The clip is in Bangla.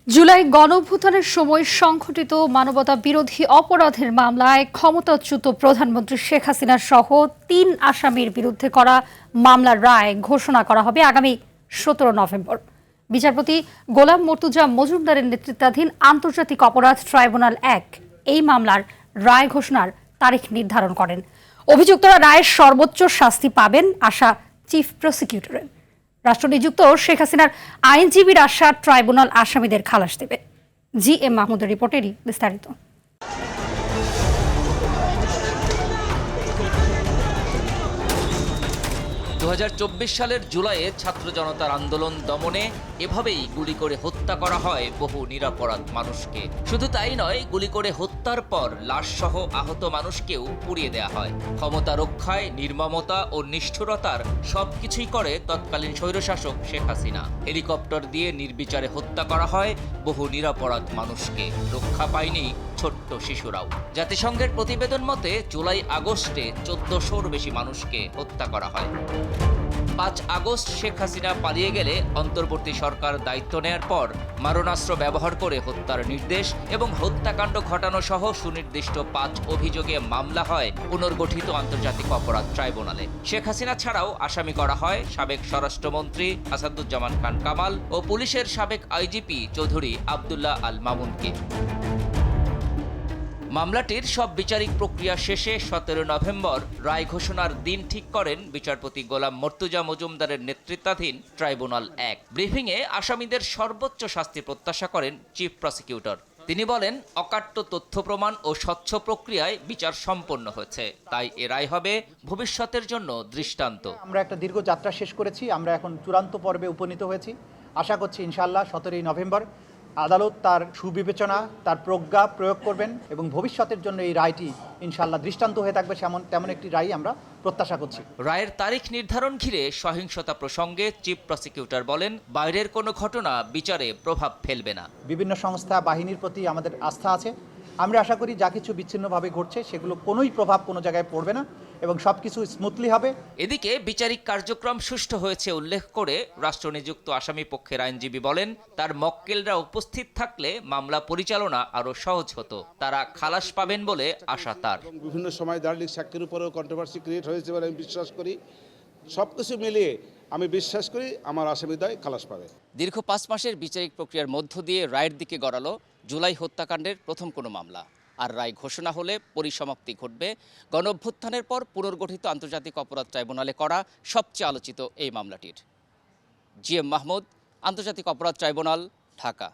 জুলাই গণঅভ্যুত্থানের সময় সংঘটিত মানবতা বিরোধী অপরাধের মামলায় ক্ষমতাচ্যুত প্রধানমন্ত্রী শেখ হাসিনা সহ ৩ আসামির বিরুদ্ধে করা মামলার রায় ঘোষণা করা হবে আগামী ১৭ নভেম্বর। বিচারপতি গোলাম মর্তুজা মজুমদারের নেতৃত্বাধীন আন্তর্জাতিক অপরাধ ট্রাইব্যুনাল ১ এই মামলার রায় ঘোষণার তারিখ নির্ধারণ করেন। অভিযুক্তরা রায়ের সর্বোচ্চ শাস্তি পাবেন আশা চিফ প্রসিকিউটরের। রাষ্ট্রনিযুক্ত শেখ হাসিনার আইনজীবীর আশা ট্রাইব্যুনাল আসামিদের খালাস দেবে। জি এম মাহমুদের রিপোর্টেরই বিস্তারিত। ২০২৪ সালের জুলাইয়ে ছাত্র জনতার আন্দোলন দমনে এভাবেই গুলি করে হত্যা করা হয় বহু নিরপরাধ মানুষকে। শুধু তাই নয়, গুলি করে হত্যার পর লাশসহ আহত মানুষকেও পুড়িয়ে দেয়া হয়। ক্ষমতা রক্ষায় নির্মমতা ও নিষ্ঠুরতার সবকিছুই করে তৎকালীন স্বৈরশাসক শেখ হাসিনা। হেলিকপ্টার দিয়ে নির্বিচারে হত্যা করা হয় বহু নিরপরাধ মানুষকে। রক্ষা পায়নি ছোট্ট শিশুরাও। জাতিসংঘের প্রতিবেদন মতে জুলাই আগস্টে ১৪০০র বেশি মানুষকে হত্যা করা হয়। ৫ আগস্ট শেখ হাসিনা পালিয়ে গেলে অন্তর্বর্তী সরকার দায়িত্ব নেয়ার পর মারণাস্ত্র ব্যবহার করে হত্যার নির্দেশ এবং হত্যাকাণ্ড ঘটানো সহ সুনির্দিষ্ট ৫ অভিযোগে মামলা হয় পুনর্গঠিত আন্তর্জাতিক অপরাধ ট্রাইব্যুনালে। শেখ হাসিনা ছাড়াও আসামি করা হয় সাবেক স্বরাষ্ট্রমন্ত্রী আসাদুজ্জামান খান কামাল ও পুলিশের সাবেক আইজিপি চৌধুরী আব্দুল্লাহ আল মামুনকে। মামলাটির সব বিচারিক প্রক্রিয়া শেষে ১৭ নভেম্বর রায় ঘোষণার দিন ঠিক করেন বিচারপতি গোলাম মর্তুজা মজুমদারের নেতৃত্বাধীন ট্রাইব্যুনাল ১। ব্রিফিংয়ে আসামিদের সর্বোচ্চ শাস্তি প্রত্যাশা করেন চিফ প্রসিকিউটর। তিনি বলেন, অকাট্য তথ্য প্রমাণ ও স্বচ্ছ প্রক্রিয়ায় বিচার সম্পন্ন হয়েছে, তাই এ রায় হবে ভবিষ্যতের জন্য দৃষ্টান্ত। আমরা একটা দীর্ঘ যাত্রা শেষ করেছি, আমরা এখন চূড়ান্ত পর্বে উপনীত হয়েছি। আশা করছি ইনশাআল্লাহ ১৭ নভেম্বর আদালত তার সুবিবেচনা, তার প্রজ্ঞা প্রয়োগ করবেন এবং ভবিষ্যতের জন্য এই রায়টি ইনশাআল্লাহ দৃষ্টান্ত হয়ে থাকবে তেমন একটি রায় আমরা প্রত্যাশা করছি। রায়ের তারিখ নির্ধারণ ঘিরে সহিংসতা প্রসঙ্গে চিফ প্রসিকিউটর বলেন, বাইরের কোনো ঘটনা বিচারে প্রভাব ফেলবে না। বিভিন্ন সংস্থা বাহিনীর প্রতি আমাদের আস্থা আছে। আমরা আশা করি যা কিছু বিচ্ছিন্নভাবে ঘটছে সেগুলো কোনোই প্রভাব কোনো জায়গায় পড়বে না এবং সবকিছু স্মুথলি হবে। এদিকে বিচারিক কার্যক্রম সুষ্ঠু হয়েছে উল্লেখ করে রাষ্ট্রনিযুক্ত আসামি পক্ষের আইনজীবী বলেন, তার মক্কেলরা উপস্থিত থাকলে মামলা পরিচালনা আরো সহজ হতো। তারা খালাস পাবেন বলে আশা তার। বিভিন্ন সময় দাঁড়িয়ে সাক্ষীর উপরেও কন্ট্রোভার্সি ক্রিয়েট হয়েছে বলে আমি বিশ্বাস করি। সবকিছু মিলিয়ে আমি বিশ্বাস করি আমার আসামিদ্বয় খালাস পাবে। দীর্ঘ ৫ মাসের বিচারিক প্রক্রিয়ার মধ্য দিয়ে রায়ের দিকে গড়ালো জুলাই হত্যাকাণ্ডের প্রথম কোনো মামলা। আর রায় ঘোষণা হলে পরিসমাপ্তি ঘটবে গণঅভ্যুত্থানের পর পুনর্গঠিত আন্তর্জাতিক অপরাধ ট্রাইব্যুনালে করা সবচেয়ে আলোচিত এই মামলাটির। জি এম মাহমুদ, আন্তর্জাতিক অপরাধ ট্রাইব্যুনাল, ঢাকা।